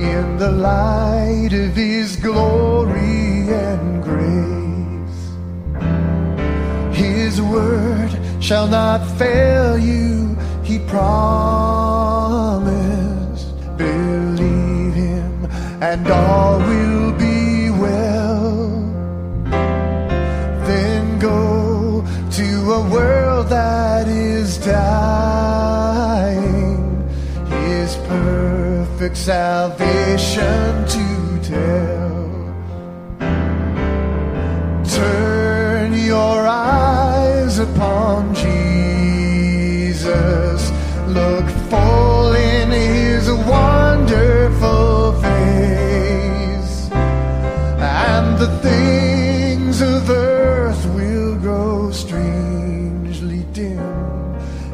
in the light of His glory and grace. His word shall not fail you, He promised. Believe Him and all will be well. Then go to a world that is dying, His perfect salvation to tell. Turn your eyes upon Jesus, look full in His wonderful face, and the things of earth will grow strangely dim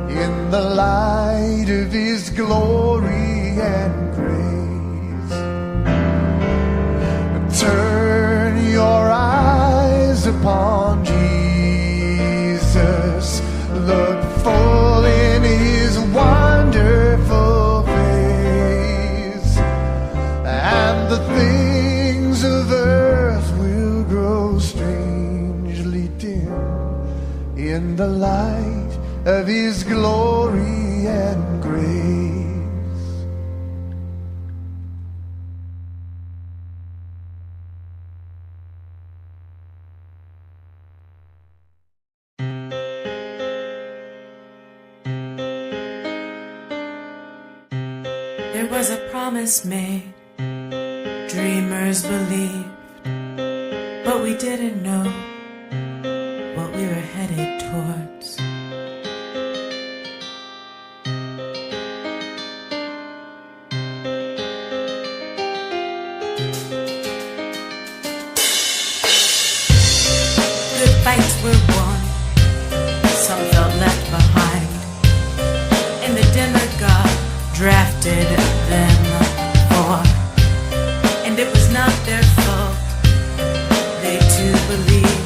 in the light of His glory and grace. Turn your eyes upon Jesus, look full in His wonderful face, and the things of earth will grow strangely dim in the light of His glory and grace. There was a promise made, dreamers believed, but we didn't know what we were headed towards. Good fights were won, some felt left behind, and the demagogue drafted them for, and it was not their fault. They too believed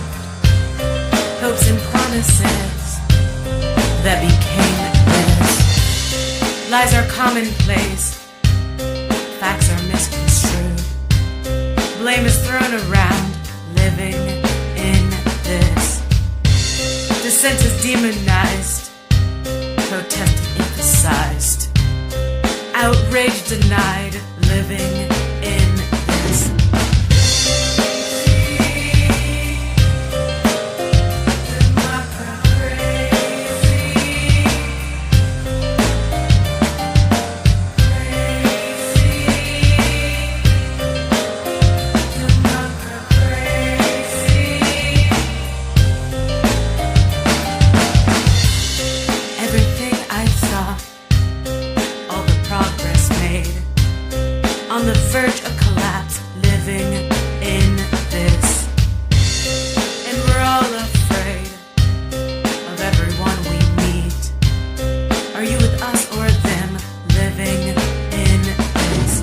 hopes and promises that became this. Lies are commonplace, facts are misconstrued, blame is thrown around, living in this. Dissent is demonized, protest is emphasized, outrage denied, living in this. Everything I saw, all the progress made, on the verge of collapse, living in this. And we're all afraid of everyone we meet. Are you with us or them, living in this?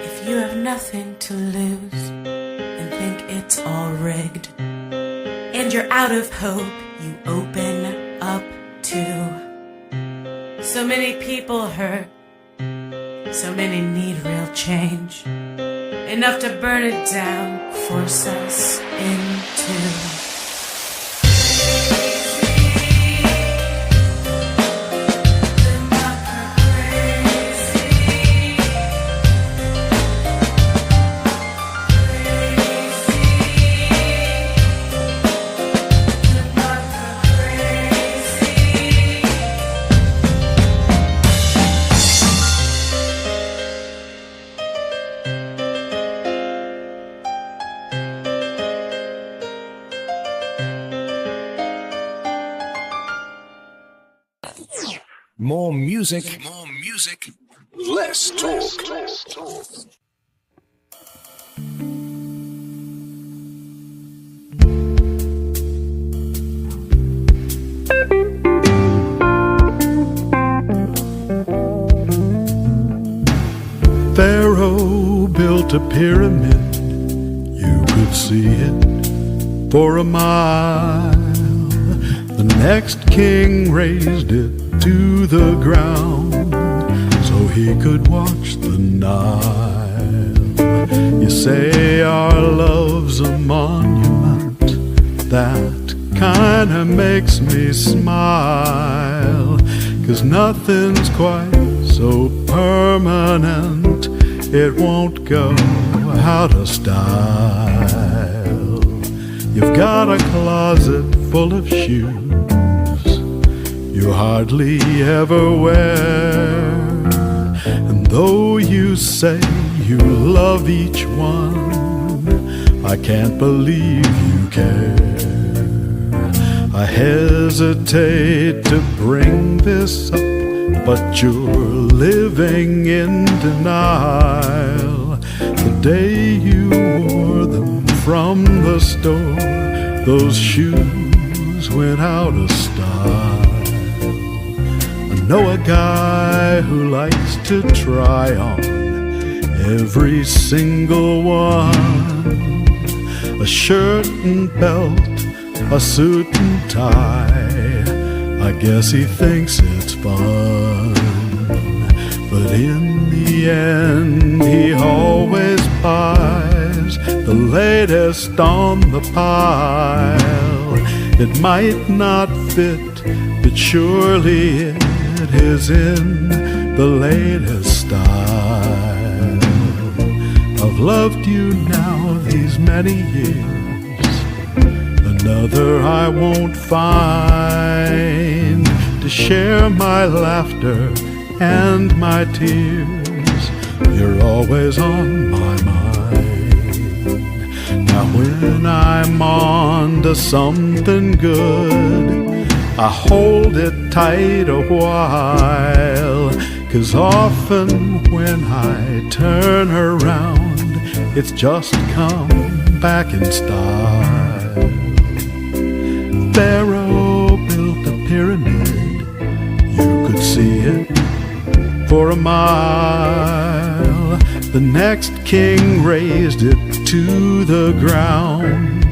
If you have nothing to lose and think it's all rigged, and you're out of hope, you open up to. So many people hurt, so many need real change, enough to burn it down, force us into. More music, less talk. a pyramid, you could see it for a mile. The next king raised it to the ground so he could watch the Nile. You say our love's a monument, that kinda makes me smile, 'cause nothing's quite so permanent, it won't go out of style. You've got a closet full of shoes you hardly ever wear, and though you say you love each one, I can't believe you care. I hesitate to bring this up, but you're living in denial. The day you wore them from the store, those shoes went out of style. I know a guy who likes to try on every single one, a shirt and belt, a suit and tie, I guess he thinks it's fun. But in the end he always buys the latest on the pile. It might not fit, but surely it is in the latest style. I've loved you now these many years, another I won't find to share my laughter and my tears. You're always on my mind. Now when I'm on to something good, I hold it tight a while, 'cause often when I turn around, it's just come back in style. Pharaoh built a pyramid, you could see it for a mile. The next king raised it to the ground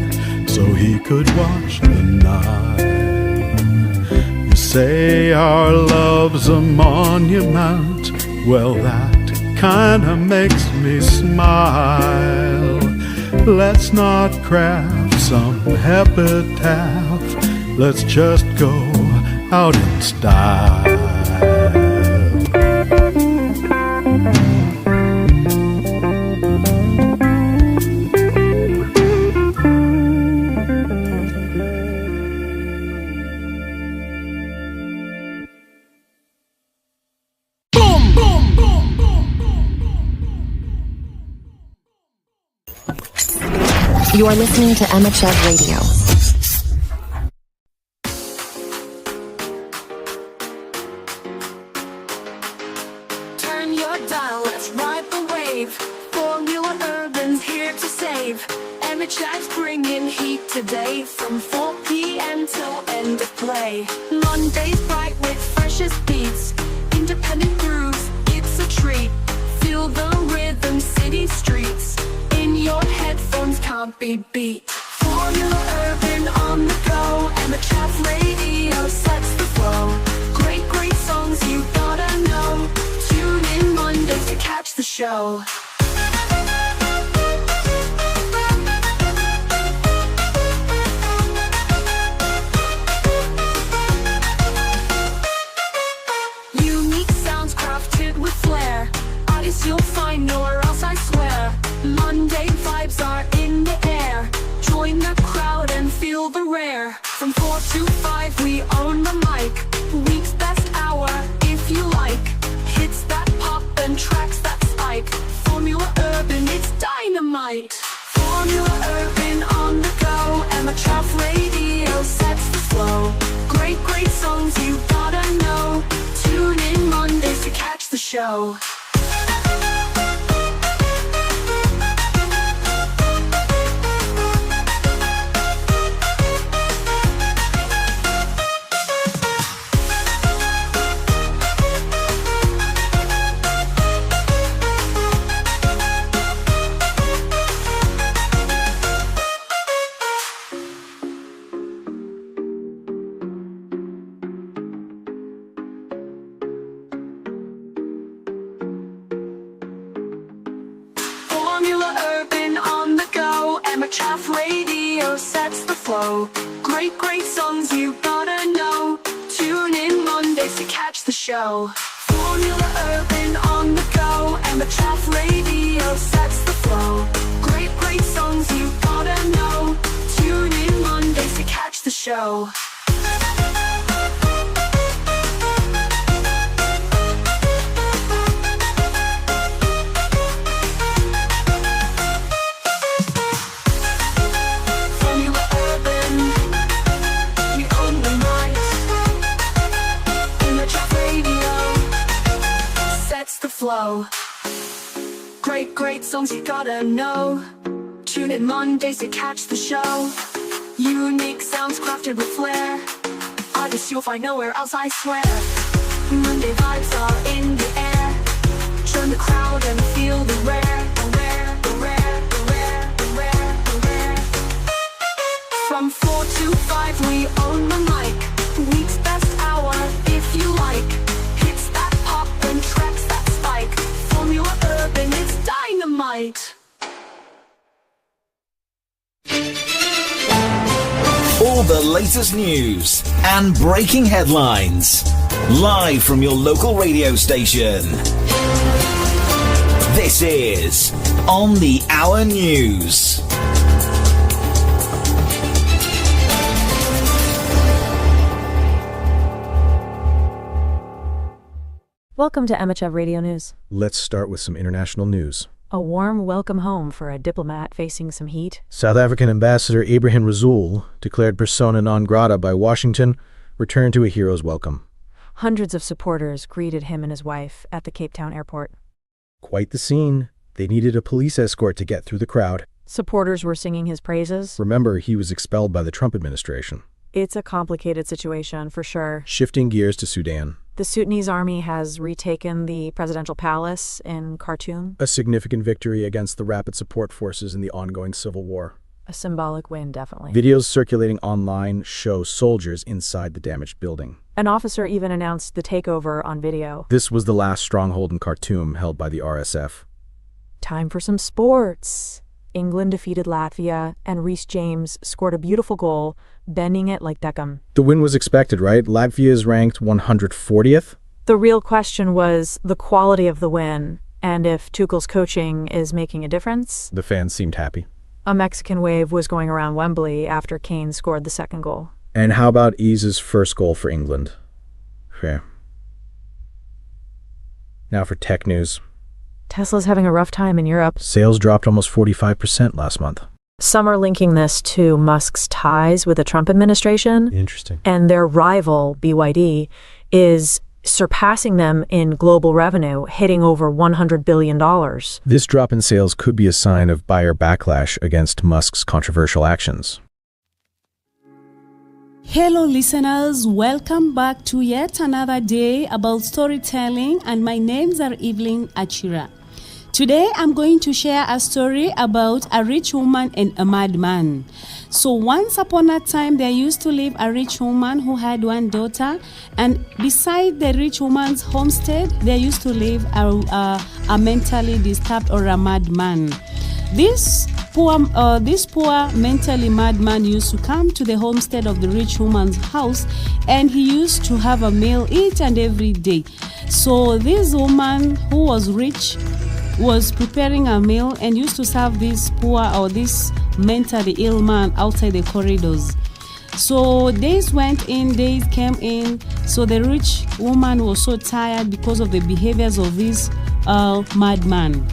so he could watch the Nile. You say our love's a monument, well that kinda makes me smile. Let's not craft some epitaph, let's just go out in style. You are listening to Emmachev Radio. Turn your dial, let's ride the wave. Formula Urban's here to save. Emmachev's bringing heat today from 4 p.m. till end of play. Mondays bright with freshest beats, independent grooves, it's a treat. Feel the rhythm, city streets. In your headphones can't be beat. Formula Urban on the go, Emmachev Radio sets the flow. Great, great songs you gotta know. Tune in Mondays to catch the show. Unique sounds crafted with flair, artists you'll find nowhere else, I swear. Monday vibes are in the air, join the crowd and feel the rare. From 4 to 5 we own the mic, week's best hour if you like. Hits that pop and tracks that spike. Formula Urban, it's dynamite. Formula Urban on the go, Emmachev Radio sets the flow. Great, great songs you gotta know. Tune in Mondays to catch the show. Emmachev radio sets the flow. Great, great songs you gotta know. Tune in Mondays to catch the show. Formula Urban on the go. Emmachev radio sets the flow. Great, great songs you gotta know. Tune in Mondays to catch the show. Flow. Great, great songs you gotta know. Tune in Mondays to catch the show. Unique sounds crafted with flair. Artists you'll find nowhere else, I swear. Monday vibes are in the air. Join the crowd and feel the rare, the rare, the rare, the rare, the rare, the rare. From 4 to 5 we own the mic. Week's best hour if you like. Hits that pop and tracks that spike. Formula Urban, it's dynamite. All the latest news and breaking headlines, live from your local radio station. This is On the Hour News. Welcome to Emmachev Radio News. Let's start with some international news. A warm welcome home for a diplomat facing some heat. South African Ambassador Ibrahim Rasool, declared persona non grata by Washington, returned to a hero's welcome. Hundreds of supporters greeted him and his wife at the Cape Town airport. Quite the scene. They needed a police escort to get through the crowd. Supporters were singing his praises. Remember, he was expelled by the Trump administration. It's a complicated situation, for sure. Shifting gears to Sudan. The Sudanese army has retaken the presidential palace in Khartoum. A significant victory against the rapid support forces in the ongoing civil war. A symbolic win, definitely. Videos circulating online show soldiers inside the damaged building. An officer even announced the takeover on video. This was the last stronghold in Khartoum held by the RSF. Time for some sports. England defeated Latvia, and Reece James scored a beautiful goal, bending it like Beckham. The win was expected, right? Latvia is ranked 140th. The real question was the quality of the win, and if Tuchel's coaching is making a difference. The fans seemed happy. A Mexican wave was going around Wembley after Kane scored the second goal. And how about Ease's first goal for England? Fair. Now for tech news. Tesla's having a rough time in Europe. Sales dropped almost 45% last month. Some are linking this to Musk's ties with the Trump administration. Interesting. And their rival, BYD, is surpassing them in global revenue, hitting over $100 billion. This drop in sales could be a sign of buyer backlash against Musk's controversial actions. Hello listeners, welcome back to yet another day about storytelling, and my names are Evelyn Achira. Today I'm going to share a story about a rich woman and a madman. So once upon a time there used to live a rich woman who had one daughter, and beside the rich woman's homestead there used to live a mentally disturbed or a madman. This poor mentally madman used to come to the homestead of the rich woman's house, and he used to have a meal each and every day. So this woman who was rich was preparing a meal and used to serve this poor or this mentally ill man outside the corridors. So days went in, days came in. So the rich woman was so tired because of the behaviors of this madman.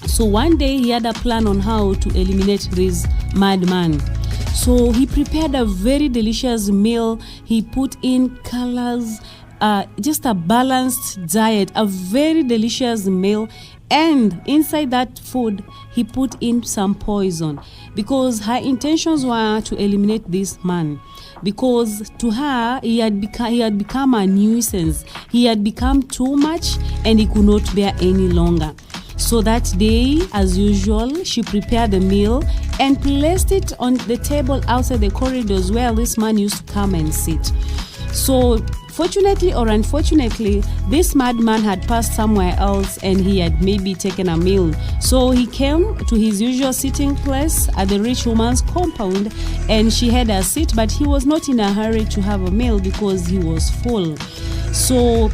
So one day he had a plan on how to eliminate this madman. So he prepared a very delicious meal. He put in colors, just a balanced diet, a very delicious meal. And inside that food, he put in some poison because her intentions were to eliminate this man. Because to her, he had become a nuisance. He had become too much and he could not bear any longer. So that day, as usual, she prepared the meal and placed it on the table outside the corridors where this man used to come and sit. So Fortunately or unfortunately, this madman had passed somewhere else and he had maybe taken a meal. So he came to his usual sitting place at the rich woman's compound, and she had a seat, but he was not in a hurry to have a meal because he was full. So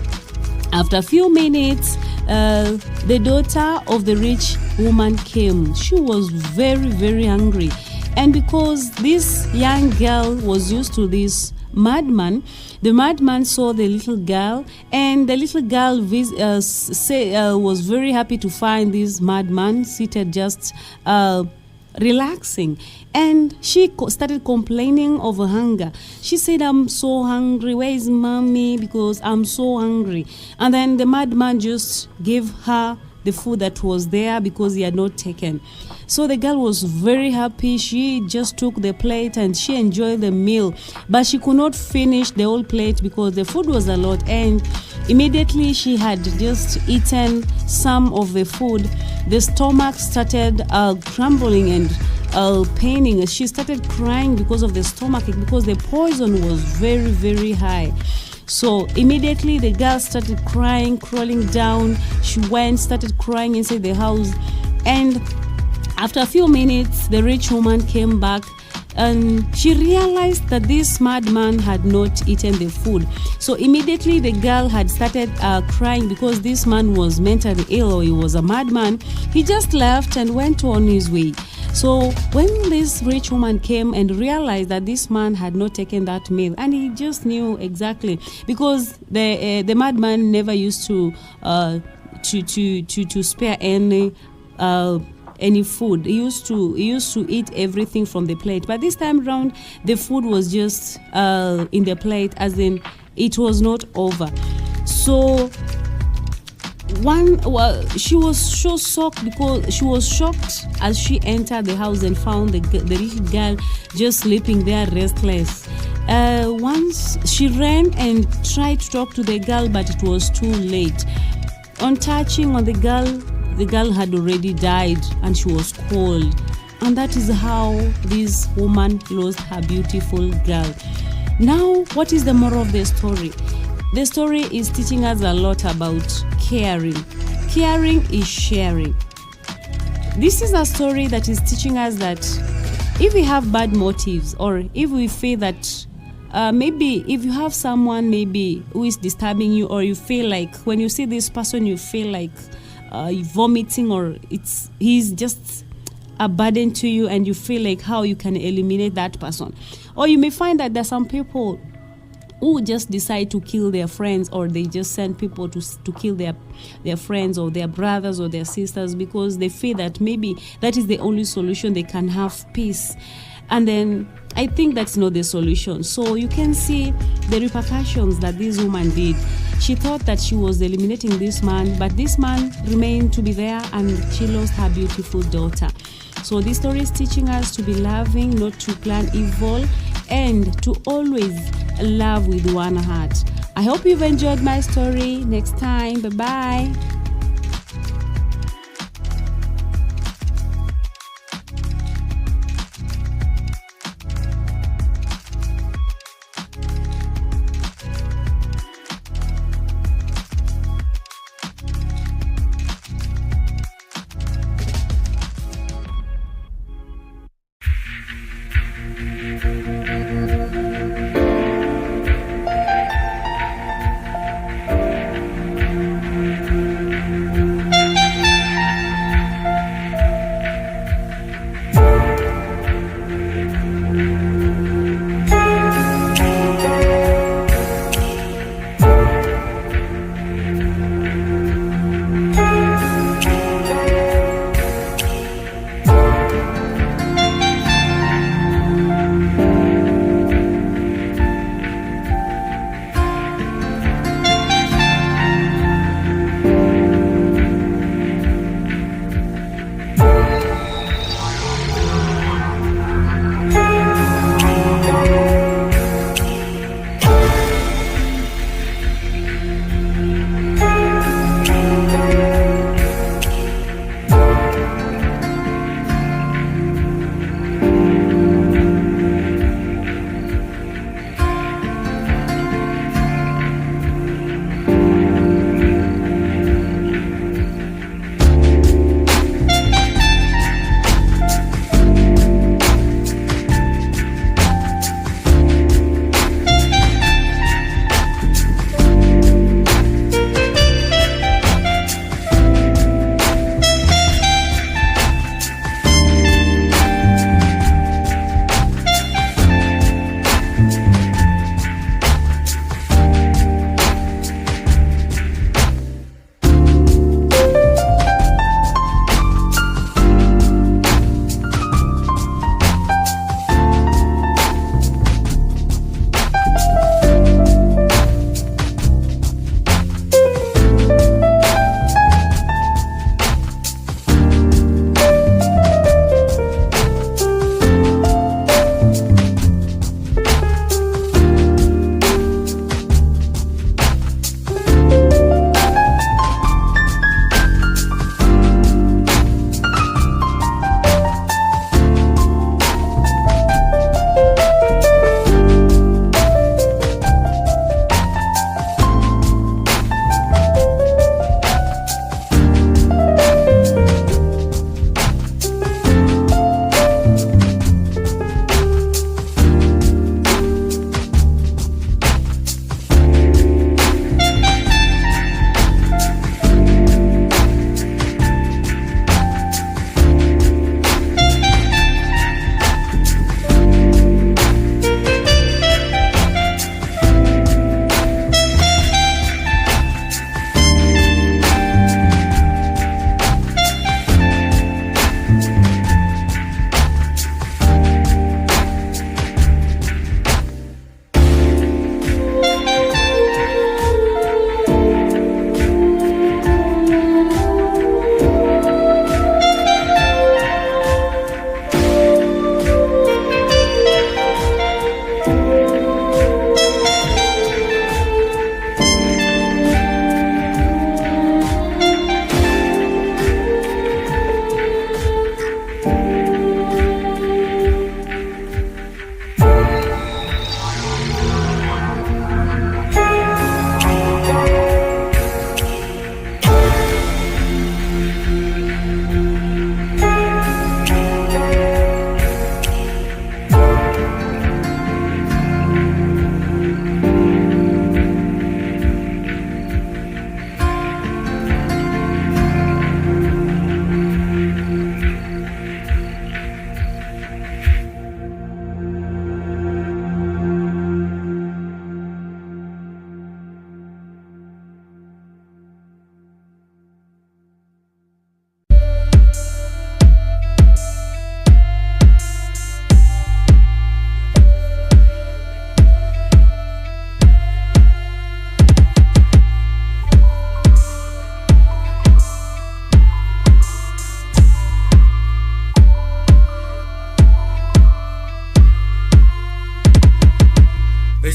after a few minutes, the daughter of the rich woman came. She was very, very hungry. And because this young girl was used to this madman, the madman saw the little girl, and the little girl was very happy to find this madman seated just relaxing. And she started complaining of hunger. She said, "I'm so hungry. Where is mommy? Because I'm so hungry." And then the madman just gave her the food that was there because he had not taken. So the girl was very happy. She just took the plate and she enjoyed the meal, but she could not finish the whole plate because the food was a lot, and immediately she had just eaten some of the food, the stomach started crumbling and paining. She started crying because of the stomach, because the poison was very, very high. So immediately the girl started crying, crawling down. She started crying inside the house. And after a few minutes, the rich woman came back and she realized that this madman had not eaten the food. So immediately the girl had started crying because this man was mentally ill, or he was a madman. He just left and went on his way. So when this rich woman came and realized that this man had not taken that meal, and he just knew exactly, because the madman never used to spare any food. He used to eat everything from the plate, but this time around the food was just in the plate, as in it was not over. So she was so shocked, because she was shocked as she entered the house and found the little girl just sleeping there restless. Once she ran and tried to talk to the girl, but it was too late. On touching on the girl had already died and she was cold. And that is how this woman lost her beautiful girl. Now, what is the moral of the story? The story is teaching us a lot about caring. Caring is sharing. This is a story that is teaching us that if we have bad motives, or if we feel that maybe if you have someone maybe who is disturbing you, or you feel like when you see this person you feel like vomiting, or he's just a burden to you, and you feel like how you can eliminate that person. Or you may find that there are some people who just decide to kill their friends, or they just send people to kill their friends or their brothers or their sisters, because they feel that maybe that is the only solution they can have peace. And then I think that's not the solution. So you can see the repercussions that this woman did. She thought that she was eliminating this man, but this man remained to be there, and she lost her beautiful daughter. So this story is teaching us to be loving, not to plan evil, and to always love with one heart. I hope you've enjoyed my story. Next time, bye-bye.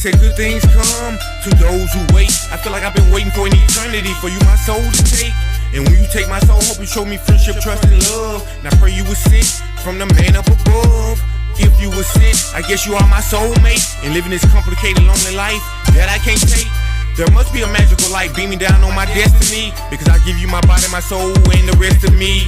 said good things come to those who wait. I feel like I've been waiting for an eternity for you, my soul, to take. And when you take my soul, hope you show me friendship, trust, and love. And I pray you will sit from the man up above. If you were sit, I guess you are my soulmate. And living this complicated, lonely life that I can't take. There must be a magical light beaming down on my destiny, because I give you my body, my soul, and the rest of me.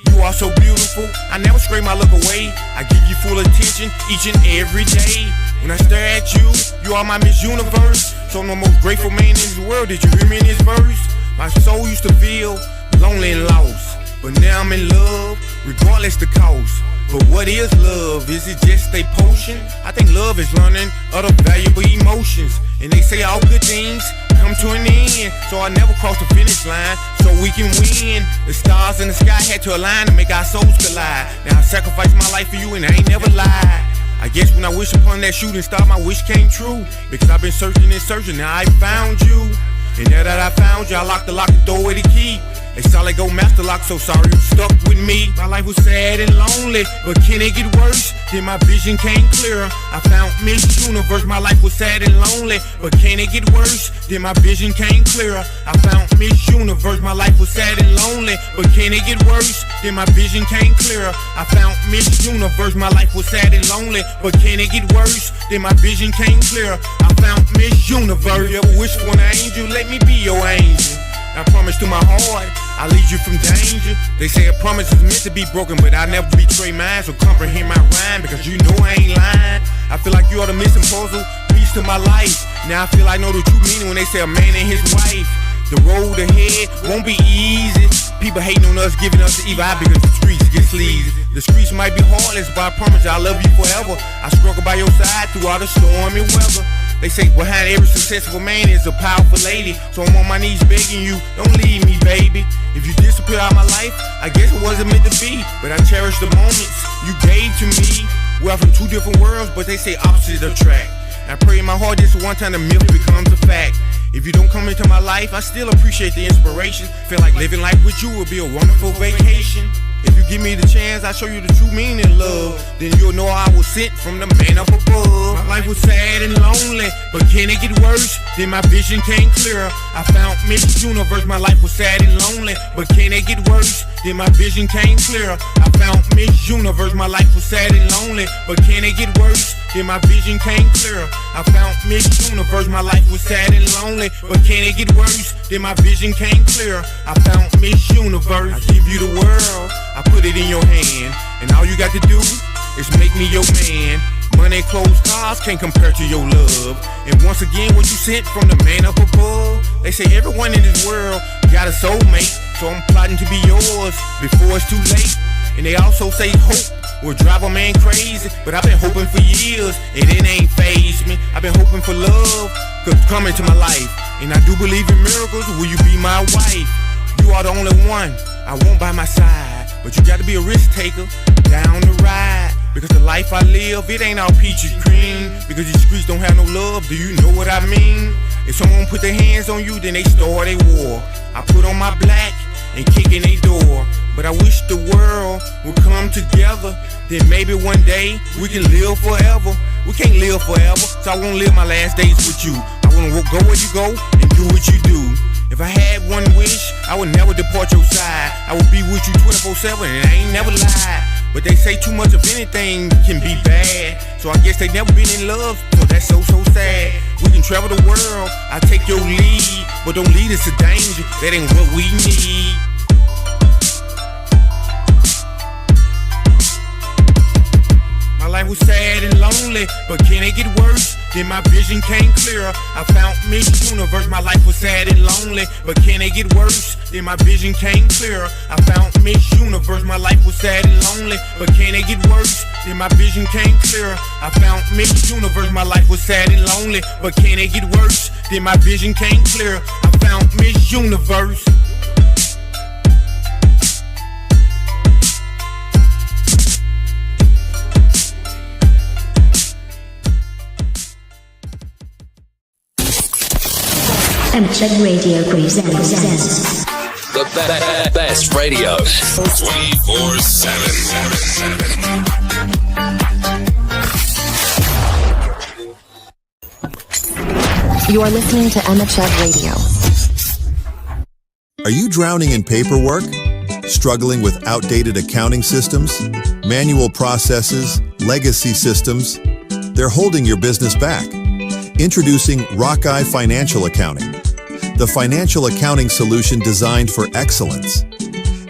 You are so beautiful, I never stray my look away. I give you full attention each and every day. When I stare at you, you are my Miss Universe. So I'm the most grateful man in this world. Did you hear me in this verse? My soul used to feel lonely and lost, but now I'm in love, regardless the cost. But what is love? Is it just a potion? I think love is learning other valuable emotions. And they say all good things come to an end, so I never cross the finish line, so we can win. The stars in the sky had to align to make our souls collide. Now I sacrificed my life for you and I ain't never lied. I guess when I wish upon that shooting star, my wish came true, because I've been searching and searching, now I found you. And now that I found you, I locked the lock and throw away the key. They solid go master lock, so sorry you stuck with me. My life was sad and lonely, but can it get worse? Then my vision came clearer. I found Miss Universe. My life was sad and lonely, but can it get worse? Then my vision came clearer. I found Miss Universe. My life was sad and lonely, but can it get worse? Then my vision came clearer. I found Miss Universe. My life was sad and lonely, but can it get worse? Then my vision came clearer. I found Miss Universe. You ever wish for an angel? Let me be your angel. I promise to my heart, I lead you from danger. They say a promise is meant to be broken, but I never betray mine. So comprehend my rhyme, because you know I ain't lying. I feel like you are the missing puzzle piece to my life. Now I feel I know the true meaning when they say a man and his wife. The road ahead won't be easy. People hating on us, giving us the evil eye because the streets get sleazy. The streets might be heartless, but I promise you I love you forever. I struggle by your side through all the stormy weather. They say behind every successful man is a powerful lady. So I'm on my knees begging you, don't leave me, baby. If you disappear out of my life, I guess it wasn't meant to be. But I cherish the moments you gave to me. We're from two different worlds, but they say opposites attract. I pray in my heart this one time the myth becomes a fact. If you don't come into my life, I still appreciate the inspiration. Feel like living life with you will be a wonderful vacation. If you give me the chance, I'll show you the true meaning of love. Then you'll know I was sent from the man up above. My life was sad and lonely, but can it get worse? Then my vision came clearer. I found Miss Universe. My life was sad and lonely, but can it get worse? Then my vision came clearer. I found Miss Universe. My life was sad and lonely, but can it get worse? Then my vision came clearer. I found Miss Universe. My life was sad and lonely, but can it get worse? Then my vision came clearer. I found Miss Universe. I give you the world, I put it in your hand, and all you got to do is make me your man. Money, clothes, cars can't compare to your love. And once again, what you sent from the man up above. They say everyone in this world got a soulmate, so I'm plotting to be yours before it's too late. And they also say hope will drive a man crazy, but I've been hoping for years, and it ain't fazed me. I've been hoping for love could come into my life, and I do believe in miracles. Will you be my wife? You are the only one I want by my side, but you gotta be a risk taker down the ride. Because the life I live, it ain't all peachy cream. Because these streets don't have no love, do you know what I mean? If someone put their hands on you, then they start a war. I put on my black and kick in a door. But I wish the world would come together. Then maybe one day we can live forever. We can't live forever, so I won't live my last days with you. I wanna go where you go and do what you do. If I had one wish, I would never depart your side. I would be with you 24/7 and I ain't never lied. But they say too much of anything can be bad, so I guess they never been in love, so that's so sad. We can travel the world, I take your lead, but don't lead us to danger, that ain't what we need. My life was sad and lonely, but can it get worse? Then my vision came clearer. I found Miss Universe. My life was sad and lonely, but can it get worse? Then my vision came clearer. I found Miss Universe. My life was sad and lonely, but can it get worse? Then my vision came clearer. I found Miss Universe. My life was sad and lonely, but can it get worse? Then my vision came clearer. I found Miss Universe. Emmachev Radio presents the best radio 24/7. You are listening to Emmachev Radio. Are you drowning in paperwork? Struggling with outdated accounting systems? Manual processes? Legacy systems? They're holding your business back. Introducing Rockeye Financial Accounting, the financial accounting solution designed for excellence.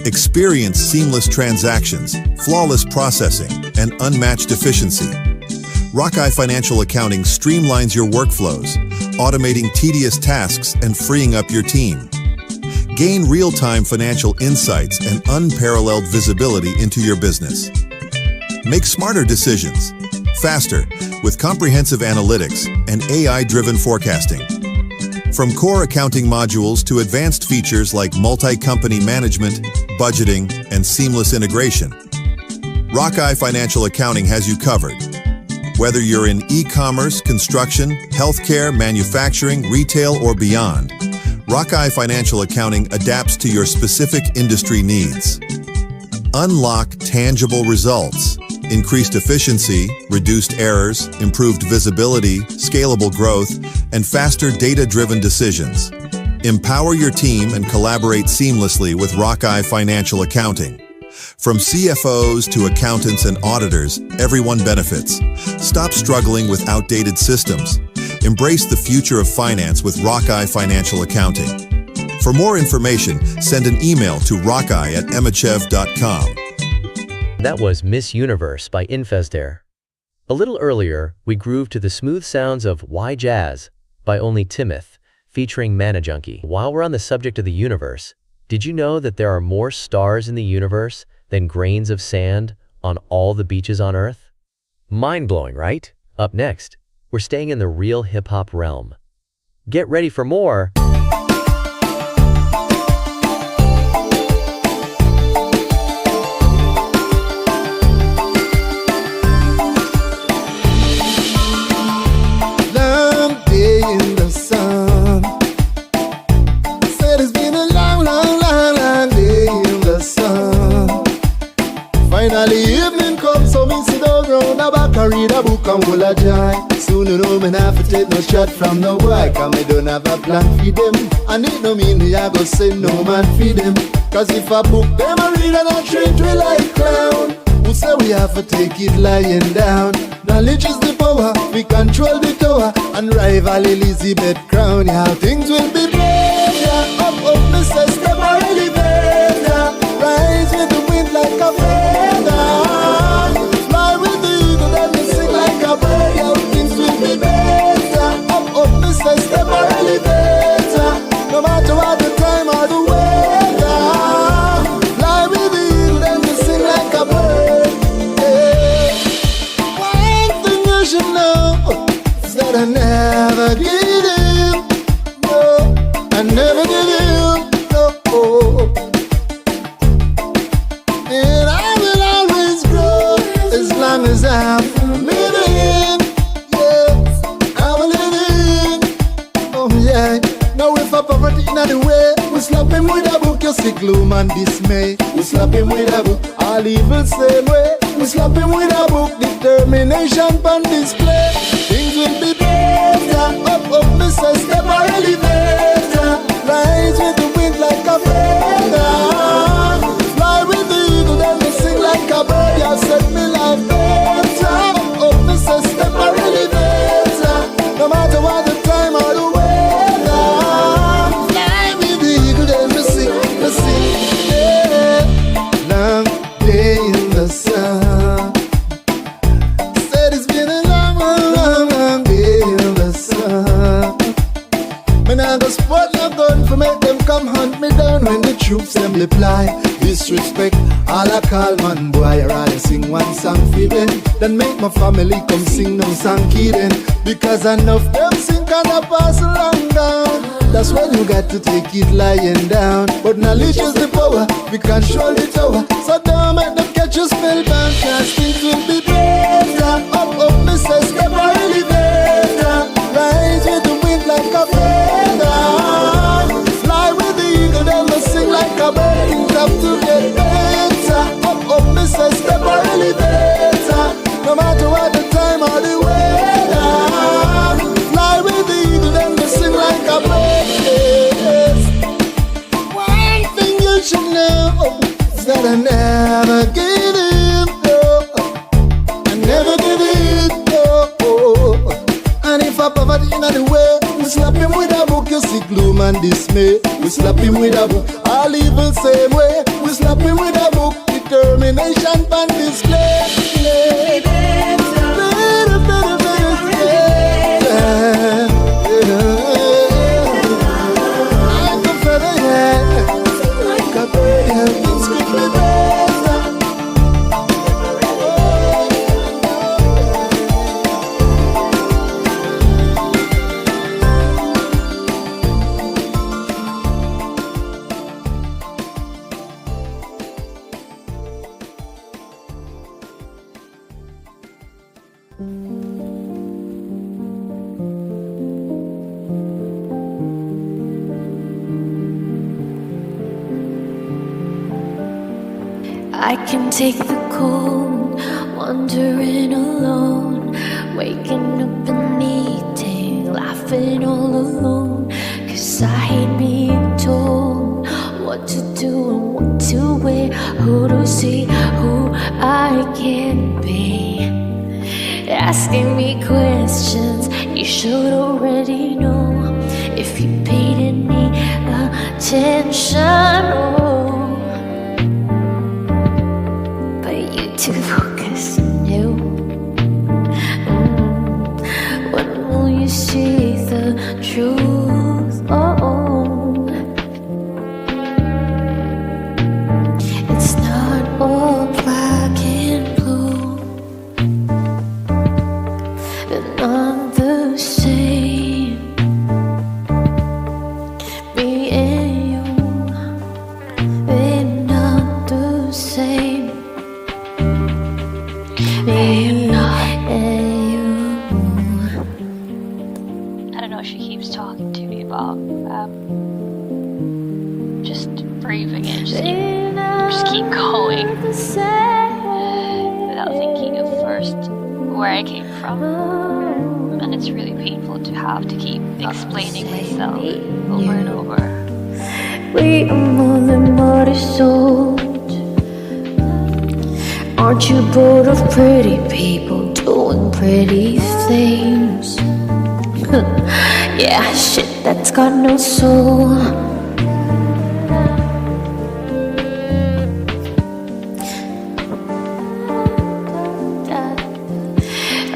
Experience seamless transactions, flawless processing, and unmatched efficiency. Rockeye Financial Accounting streamlines your workflows, automating tedious tasks and freeing up your team. Gain real-time financial insights and unparalleled visibility into your business. Make smarter decisions, faster, with comprehensive analytics and AI-driven forecasting. From core accounting modules to advanced features like multi-company management, budgeting, and seamless integration, Rockeye Financial Accounting has you covered. Whether you're in e-commerce, construction, healthcare, manufacturing, retail, or beyond, Rockeye Financial Accounting adapts to your specific industry needs. Unlock tangible results, increased efficiency, reduced errors, improved visibility, scalable growth, and faster data-driven decisions. Empower your team and collaborate seamlessly with Rockeye Financial Accounting. From CFOs to accountants and auditors, everyone benefits. Stop struggling with outdated systems. Embrace the future of finance with Rockeye Financial Accounting. For more information, send an email to rockeye@emmachev.com. That was Miss Universe by Infesdare. A little earlier, we grooved to the smooth sounds of Why Jazz by Only Timoth, featuring Mana Junkie. While we're on the subject of the universe, did you know that there are more stars in the universe than grains of sand on all the beaches on Earth? Mind-blowing, right? Up next, we're staying in the real hip-hop realm. Get ready for more. Long day in the sun. Said it's been a long, long, long, long day in the sun. Finally evening comes, so me sit down round the back and read a book and full of joy. Soon you know me not have to take no shot from no boy, cause me don't have a plan for them. And it no mean me I go send no man for them. Cause if I book them I read and I treat we like clown. Who say we have to take it lying down? Knowledge is the power, we control the tower and rival Elizabeth crown. Yeah, things will be better. Up, up, Mr. Step or elevator. Rise with the wind like a feather. Fly with the eagle, then we sing like a bird. Yeah, things will be better. Up, up, Mr. Step or elevator. No matter what the time or the weather. Fly with the eagle, then we sing like a bird. Yeah. One thing you should know is that I never give in. No, I never give in. No. And I will always grow as long as I'm living. Yes, I'm living. Oh yeah. Now if a poverty in the way, we slap him with a book, you see gloom and dismay. We slap him with a book, all evil same way. We slap him with a book, determination on display. Things will be better. Up, up, Mr. Step or elevator. Rise with the wind like a feather. Fly with the eagle, then we sing like a bird. You set me like better. Up, up, Mr. Step or elevator. No matter what the time or the weather. Fly with the eagle, then we sing, yeah. Long day in the sun. Said it's been a long, long, long, long day in the sun. Man, I go spot no gun for make them come hunt me down when the troops them reply. Disrespect, all I call man boy. I rather sing one song for them than make my family come sing no song kid. Because enough them sing and I pass along down. That's why you got to take it lying down. But knowledge is the power, we control the tower. So don't make them catch you spellbound, cause things will be better. Up, up, Mr. Step or elevator. Rise with the wind like a feather. Fly with the eagle, then we sing like a bird. Things have to get better. Up, up, Mr. Step or elevator. No matter what the time or the weather. Fly with the eagle, then we I never give in, no. I never give in, no. And if I poverty in the way, we slap him with a book, you see gloom and dismay. We slap him with a book, all evil same way. We slap him with a book, determination and display. I can take the cold, wandering alone, waking up and eating, laughing all alone. 'Cause I hate being told what to do and what to wear, who to see, who I can be. Asking me questions you should already know if you paid any attention. Oh. To focus on you. When will you see the truth? Oh, it's not all black and blue, and not the same. Me and you, we're not the same. I don't know what she keeps talking to me about. Just breathing it, just keep going without thinking of first where I came from. And it's really painful to have to keep explaining myself over and over. We are more than what is sold. Aren't you bored of pretty people doing pretty things? Yeah, shit that's got no soul.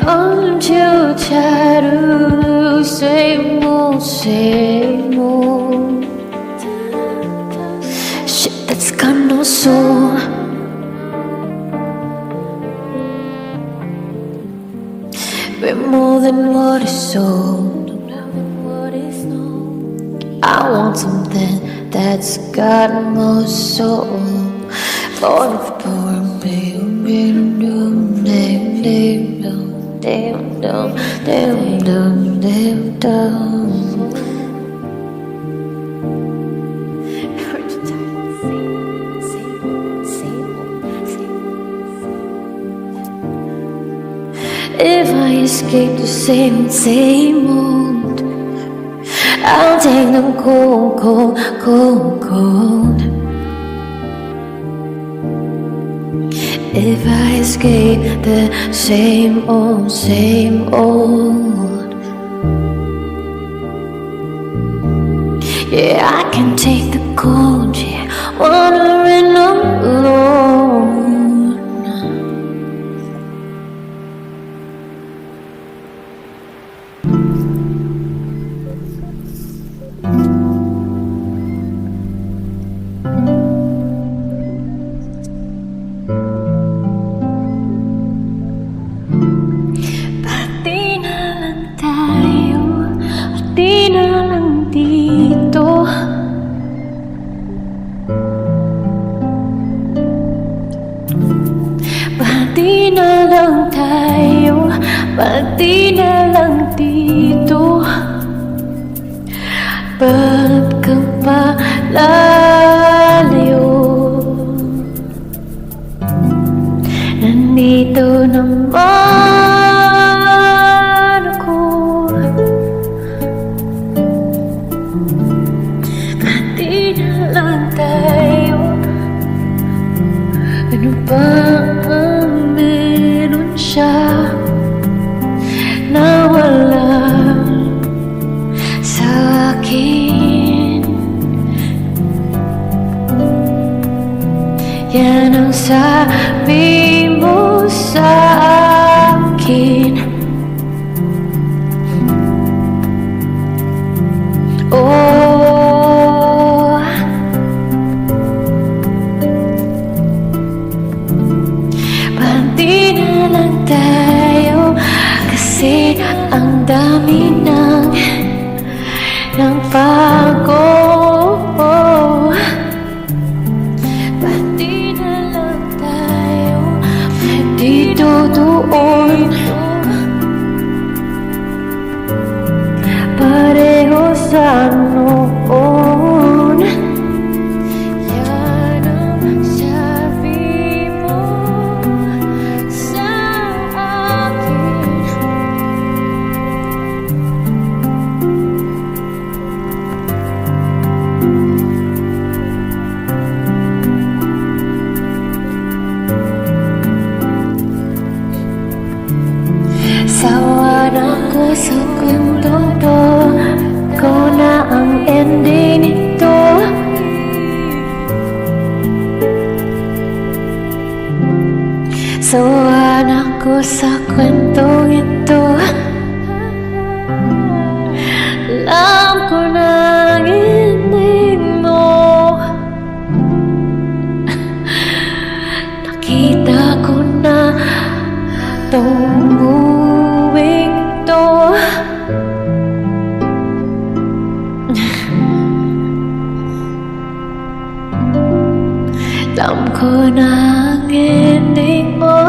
Aren't you tired of the same old, same old? Shit that's got no soul. We're more than what is sold. I want something that's got more soul. Lord of poor, baby, damn, damn, damn, damn, damn, damn, damn. If I escape the same old, I'll take them cold, cold, cold, cold. If I escape the same old, yeah, I can take the cold, yeah, wandering alone. Pati na lang dito. Ba't ka pa lalayo? Nandito naman ako. Pati na lang tayo. bang meron siya na wala sa akin? Yan ang sabi mo sa akin. Oh, pati na lang tayo kasi ang dami ng pagod. Pati na lang tayo dito doon, pareho sa noon. Yan ang sabi mo sa akin. Sawa na ko sa kwento to, ko na ang ending nito. Sawa na ko sa kwentong ito. Alam ko na ang ending mo. Nakita ko na tong buwing to. Alam ko na ang ending mo.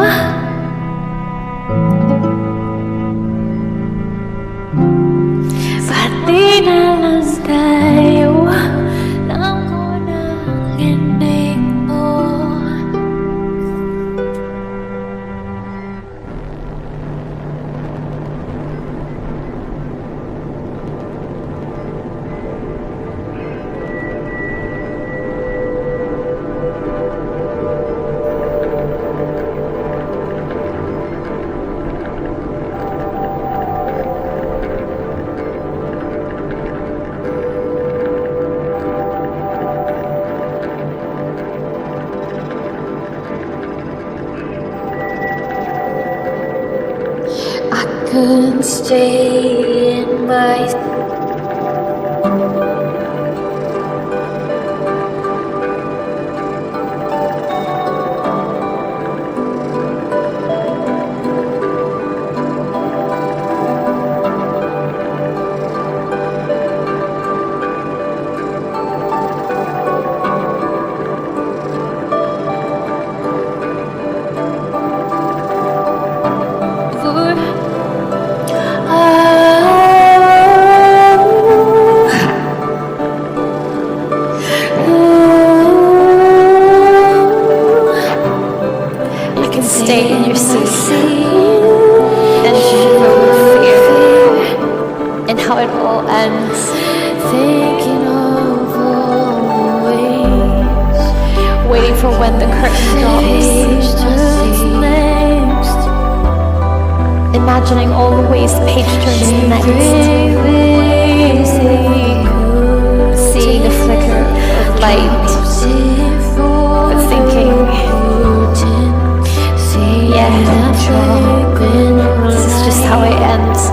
Pati na lang tayo, alam ko na ang ending mo. I couldn't stay in my stay in your seat and shiver with fear and how it all ends. Thinking of all the ways, waiting for when the curtain drops. Next, imagining all the ways the page turns next. Seeing the flicker of light, but thinking, yeah, this is just how it ends.